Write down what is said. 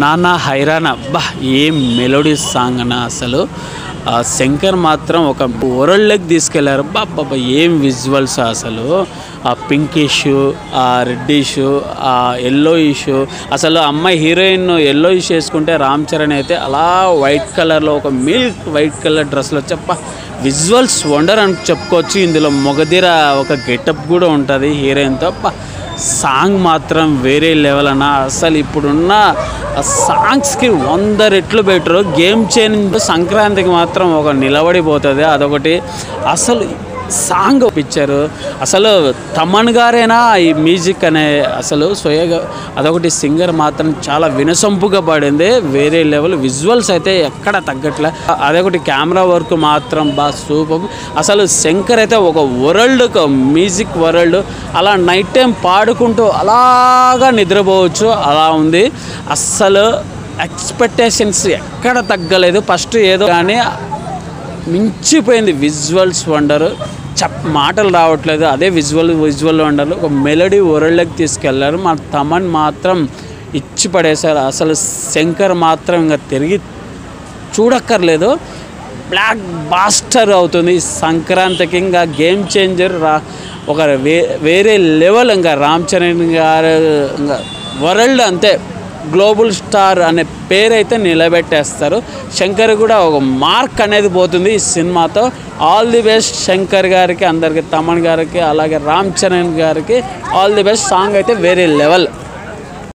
నానా హైరానా బా ఏం మెలోడీ సాంగ్ అన్న అసలు శంకర్ మాత్రం ఒక వరల్డ్లోకి తీసుకెళ్లారు. బాబా ఏం విజువల్స్ అసలు. ఆ పింకిష్, ఆ రెడ్డిష్, ఆ ఎల్లోయిష్, అసలు అమ్మాయి హీరోయిన్ ఎల్లోయిష్ వేసుకుంటే రామ్ చరణ్ అయితే అలా వైట్ కలర్లో ఒక మిల్క్ వైట్ కలర్ డ్రెస్లో విజువల్స్ వండర్ అని చెప్పుకోవచ్చు. ఇందులో మొగధీర ఒక గెటప్ కూడా ఉంటుంది హీరోయిన్తో. సాంగ్ మాత్రం వేరే లెవెల్ అన్న. అసలు ఇప్పుడున్న సాంగ్స్కి 100 రెట్లు బెటరు. గేమ్ చేంజ్ సంక్రాంతికి మాత్రం ఒక నిలబడిపోతుంది. అదొకటి. అసలు సాంగ్ పిక్చరు అసలు తమన్ గారేనా ఈ మ్యూజిక్ అనే అసలు స్వయంగా అదొకటి. సింగర్ మాత్రం చాలా వినసొంపుగా పడింది. వేరే లెవెల్ విజువల్స్ అయితే ఎక్కడ తగ్గట్లే. అదొకటి. కెమెరా వర్క్ మాత్రం సూపర్. అసలు శంకర్ అయితే ఒక వరల్డ్ మ్యూజిక్ వరల్డ్. అలా నైట్ టైం పాడుకుంటూ అలాగా నిద్రపోవచ్చు అలా ఉంది. అస్సలు ఎక్స్పెక్టేషన్స్ ఎక్కడ తగ్గలేదు. ఫస్ట్ ఏదో కానీ మించిపోయింది. విజువల్స్ వండరు. మాటలు రావట్లేదు. అదే విజువల్ వండర్లు ఒక మెలోడీ వరల్డ్లోకి తీసుకెళ్లారు. మా తమన్ మాత్రం ఇచ్చి పడేశారు. అసలు శంకర్ మాత్రం ఇంకా తిరిగి చూడక్కర్లేదు. బ్లాక్ బాస్టర్ అవుతుంది సంక్రాంతికి. ఇంకా గేమ్ చేంజర్ ఒక వేరే లెవెల్. ఇంకా రామ్ చరణ్ గారు ఇంకా వరల్డ్ అంతే గ్లోబల్ స్టార్ అనే పేరైతే నిలబెట్టేస్తారు. శంకర్ కూడా ఒక మార్క్ అనేది పోతుంది ఈ సినిమాతో. ఆల్ ది బెస్ట్ శంకర్ గారికి, అందరికీ, తమన్ గారికి, అలాగే రామ్ చరణ్ గారికి ఆల్ ది బెస్ట్. సాంగ్ అయితే వేరే లెవెల్.